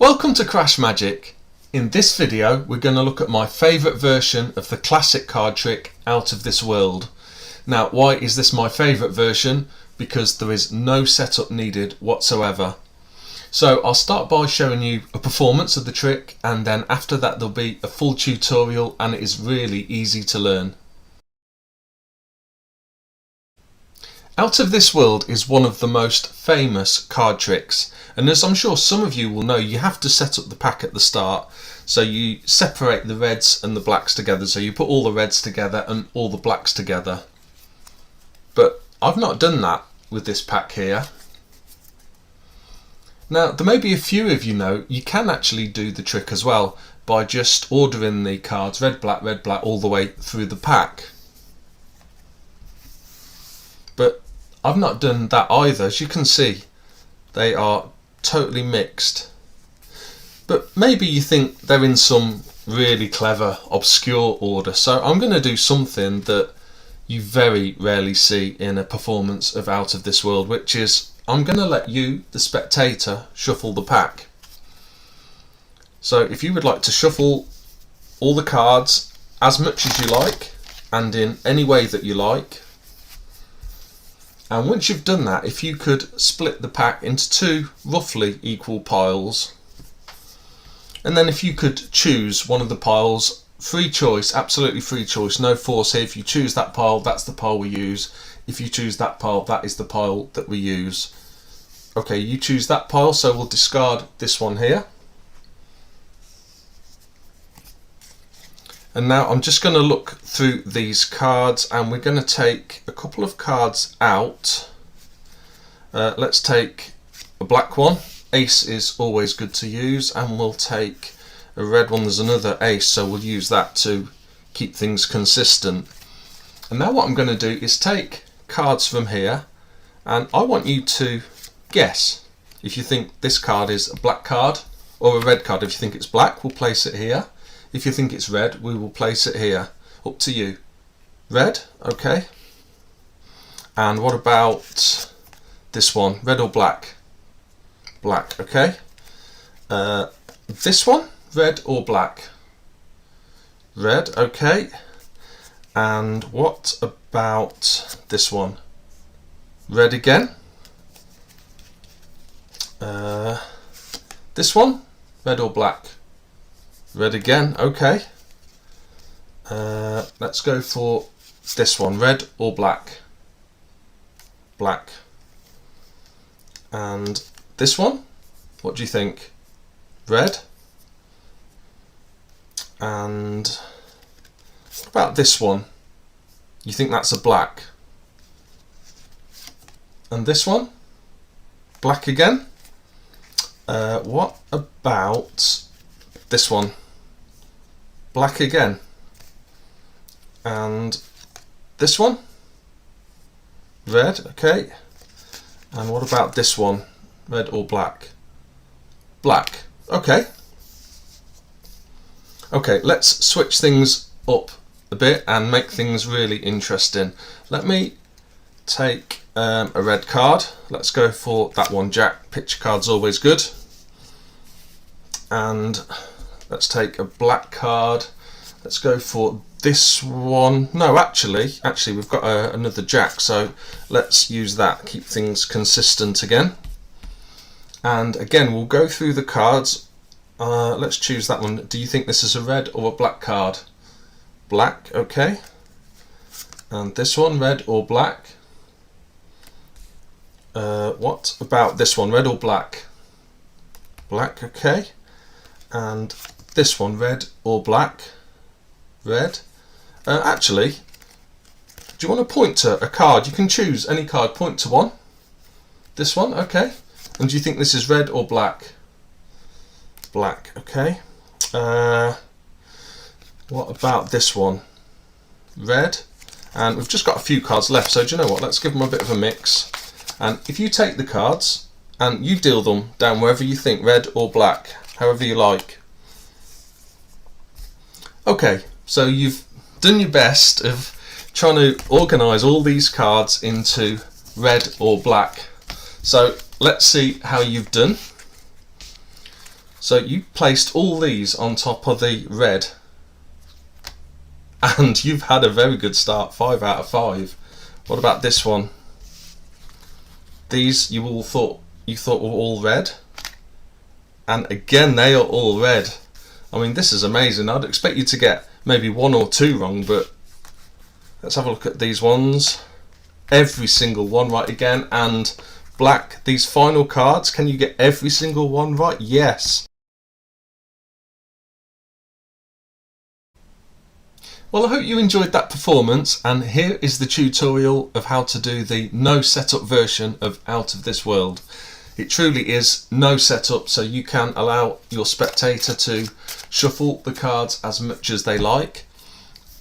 Welcome to CrashMagic. In this video we're going to look at my favourite version of the classic card trick Out of This World. Now, why is this my favourite version? Because there is no setup needed whatsoever. So I'll start by showing you a performance of the trick, and then after that there'll be a full tutorial, and it is really easy to learn. Out of This World is one of the most famous card tricks, and as I'm sure some of you will know, you have to set up the pack at the start. So you separate the reds and the blacks together, so you put all the reds together and all the blacks together. But I've not done that with this pack here. Now, there may be a few of you know you can actually do the trick as well by just ordering the cards red, black, all the way through the pack. But I've not done that either. As you can see, they are totally mixed. But maybe you think they're in some really clever, obscure order. So I'm going to do something that you very rarely see in a performance of Out of This World, which is I'm going to let you, the spectator, shuffle the pack. So if you would like to shuffle all the cards as much as you like and in any way that you like. And once you've done that, if you could split the pack into two roughly equal piles, and then if you could choose one of the piles, free choice, absolutely free choice, no force here. If you choose that pile, that's the pile we use. If you choose that pile, that is the pile that we use. Okay, you choose that pile, so we'll discard this one here. And now I'm just going to look through these cards, and we're going to take a couple of cards out. Let's take a black one. Ace is always good to use, and we'll take a red one. There's another ace, so we'll use that to keep things consistent. And now what I'm going to do is take cards from here, and I want you to guess if you think this card is a black card or a red card. If you think it's black, we'll place it here. If you think it's red, we will place it here. Up to you. Red, okay. And what about this one? Red or black? Black, okay. This one, red or black? Red, okay. And what about this one? Red again. This one, red or black? Red again, okay. Let's go for this one, red or black? Black. And this one, what do you think? Red. And what about this one? You think that's a black? And this one? Black again. What about this one? Black again. And this one? Red, okay. And what about this one? Red or black? Black, okay. Okay, let's switch things up a bit and make things really interesting. Let me take a red card. Let's go for that one, Jack. Picture card's always good. And let's take a black card. Let's go for this one. No, actually we've got another Jack, so let's use that. Keep things consistent again. And again, we'll go through the cards. Let's choose that one. Do you think this is a red or a black card? Black, okay. And this one, red or black? What about this one, red or black? Black, okay. And this one, red or black? Red. Actually, do you want to point to a card? You can choose any card, point to one. This one, okay. And do you think this is red or black? Black, okay. What about this one? Red. And we've just got a few cards left, so do you know what? Let's give them a bit of a mix. And if you take the cards and you deal them down wherever you think, red or black, however you like. Okay, so you've done your best of trying to organise all these cards into red or black. So let's see how you've done. So you placed all these on top of the red, and you've had a very good start, 5 out of 5. What about this one? These you thought were all red, and again they are all red. I mean, this is amazing. I'd expect you to get maybe 1 or 2 wrong, but let's have a look at these ones. Every single one right again. And black, these final cards, can you get every single one right? Yes. Well, I hope you enjoyed that performance, and here is the tutorial of how to do the no setup version of Out of This World. It truly is no setup, so you can allow your spectator to shuffle the cards as much as they like.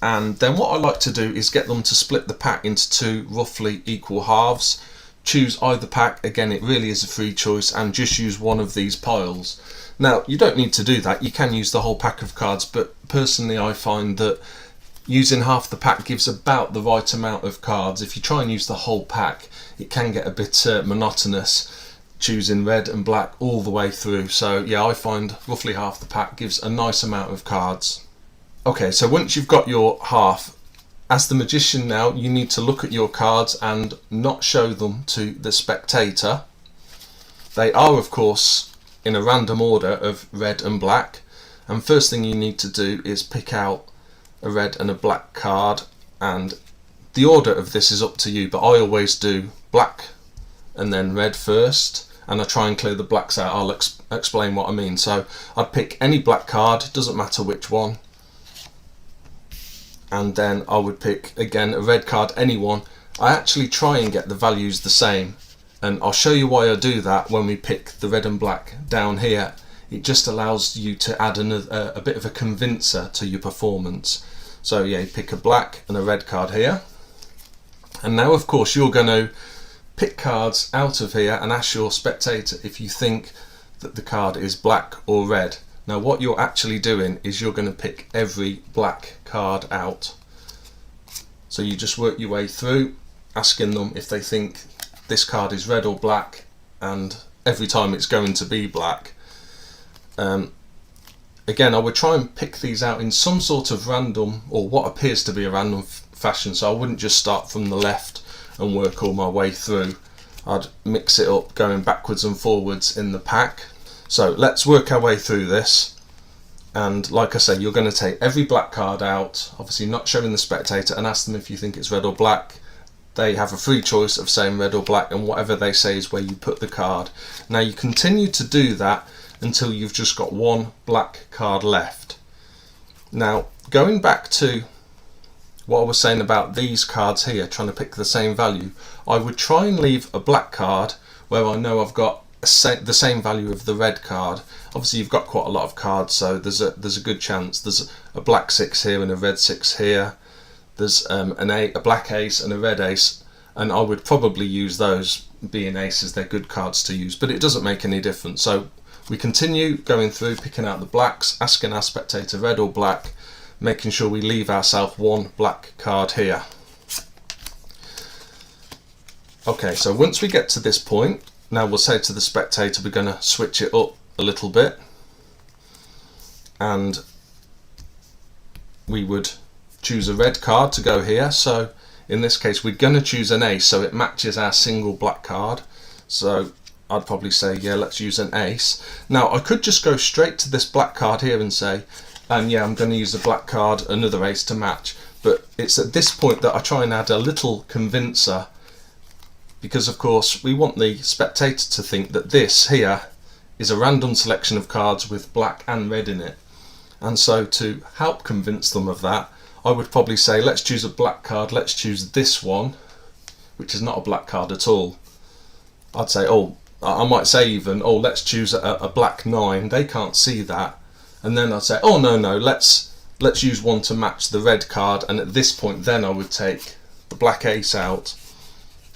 And then what I like to do is get them to split the pack into 2 roughly equal halves. Choose either pack, again it really is a free choice, and just use one of these piles. Now you don't need to do that, you can use the whole pack of cards, but personally I find that using half the pack gives about the right amount of cards. If you try and use the whole pack, it can get a bit monotonous, choosing red and black all the way through. So yeah, I find roughly half the pack gives a nice amount of cards. Okay, so once you've got your half, as the magician now, you need to look at your cards and not show them to the spectator. They are, of course, in a random order of red and black. And first thing you need to do is pick out a red and a black card, and the order of this is up to you, but I always do black and then red first, and I try and clear the blacks out. I'll explain what I mean. So I'd pick any black card, doesn't matter which one, and then I would pick again a red card, any one. I actually try and get the values the same, and I'll show you why I do that when we pick the red and black down here. It just allows you to add a bit of a convincer to your performance. So yeah, you pick a black and a red card here, and now of course you're going to pick cards out of here and ask your spectator if you think that the card is black or red. Now what you're actually doing is you're going to pick every black card out. So you just work your way through, asking them if they think this card is red or black, and every time it's going to be black. Again, I would try and pick these out in some sort of random, or what appears to be a random fashion, so I wouldn't just start from the left and work all my way through. I'd mix it up, going backwards and forwards in the pack. So let's work our way through this, and like I say, you're going to take every black card out, obviously not showing the spectator, and ask them if you think it's red or black. They have a free choice of saying red or black, and whatever they say is where you put the card. Now you continue to do that until you've just got 1 black card left. Now going back to what I was saying about these cards here, trying to pick the same value, I would try and leave a black card where I know I've got the same value of the red card. Obviously you've got quite a lot of cards, so there's a good chance there's a black 6 here and a red 6 here. There's a black ace and a red ace, and I would probably use those being aces. They're good cards to use, but it doesn't make any difference. So we continue going through, picking out the blacks, asking our spectator red or black, making sure we leave ourselves 1 black card here. Okay, so once we get to this point, now we'll say to the spectator we're going to switch it up a little bit, and we would choose a red card to go here. So in this case we're going to choose an ace, so it matches our single black card. So I'd probably say, yeah, let's use an ace. Now I could just go straight to this black card here and say, yeah, I'm going to use a black card, another ace to match. But it's at this point that I try and add a little convincer, because of course we want the spectator to think that this here is a random selection of cards with black and red in it. And so to help convince them of that, I would probably say, let's choose a black card, let's choose this one, which is not a black card at all. I'd say, I might say even, let's choose a black 9. They can't see that. And then I'd say, no, let's use one to match the red card. And at this point then I would take the black ace out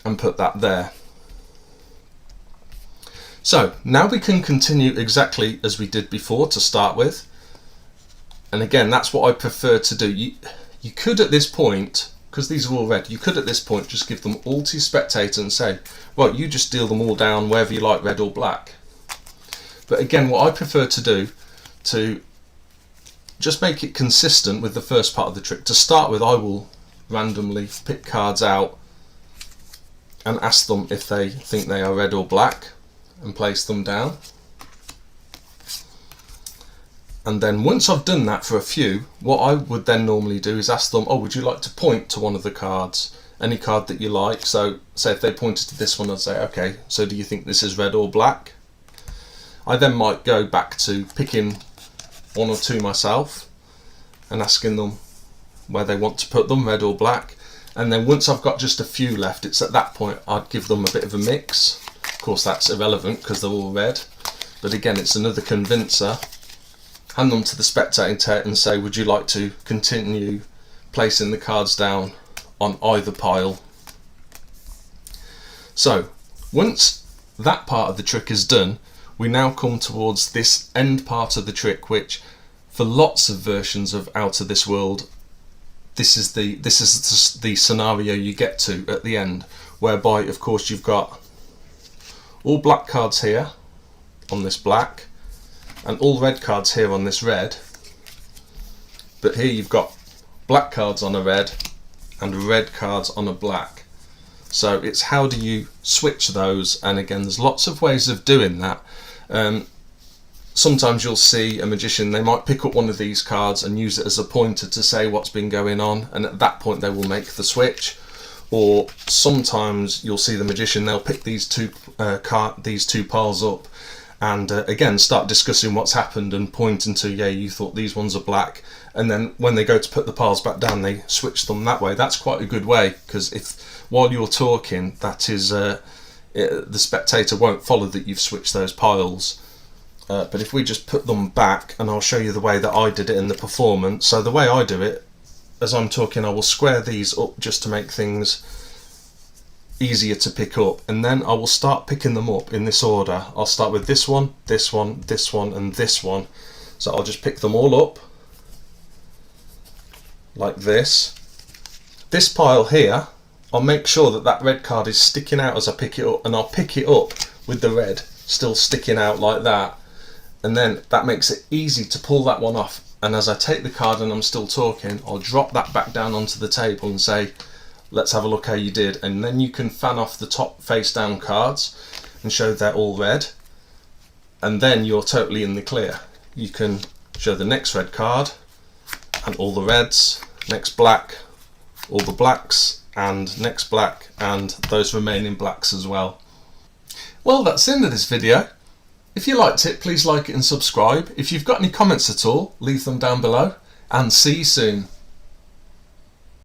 and put that there. So now we can continue exactly as we did before to start with. And again, that's what I prefer to do. You could at this point, because these are all red, you could at this point just give them all to your spectator and say, well, you just deal them all down wherever you like, red or black. But again, what I prefer to do to just make it consistent with the first part of the trick, to start with, I will randomly pick cards out and ask them if they think they are red or black and place them down. And then once I've done that for a few, what I would then normally do is ask them, oh, would you like to point to one of the cards? Any card that you like. So say if they pointed to this one, I'd say, okay, so do you think this is red or black? I then might go back to picking one or two myself and asking them where they want to put them, red or black. And then once I've got just a few left, it's at that point I'd give them a bit of a mix. Of course that's irrelevant because they're all red, but again it's another convincer. Hand them to the spectator and say, would you like to continue placing the cards down on either pile? So once that part of the trick is done, we now come towards this end part of the trick, which for lots of versions of Out of This World, this is the scenario you get to at the end, whereby of course you've got all black cards here on this black and all red cards here on this red, but here you've got black cards on a red and red cards on a black. So it's how do you switch those, and again there's lots of ways of doing that. Sometimes you'll see a magician, they might pick up one of these cards and use it as a pointer to say what's been going on, and at that point they will make the switch. Or sometimes you'll see the magician, they'll pick these two piles up and again start discussing what's happened and pointing to, yeah, you thought these ones are black, and then when they go to put the piles back down they switch them that way. That's quite a good way, because if while you're talking, that is the spectator won't follow that you've switched those piles. But if we just put them back, and I'll show you the way that I did it in the performance. So the way I do it, as I'm talking, I will square these up just to make things easier to pick up, and then I will start picking them up in this order. I'll start with this one, this one, this one and this one. So I'll just pick them all up like this. This pile here, I'll make sure that that red card is sticking out as I pick it up, and I'll pick it up with the red still sticking out like that, and then that makes it easy to pull that one off. And as I take the card and I'm still talking, I'll drop that back down onto the table and say, let's have a look how you did. And then you can fan off the top face down cards and show they're all red, and then you're totally in the clear. You can show the next red card and all the reds, next black, all the blacks, and next black, and those remaining blacks as well. Well, that's the end of this video. If you liked it, please like it and subscribe. If you've got any comments at all, leave them down below, and see you soon.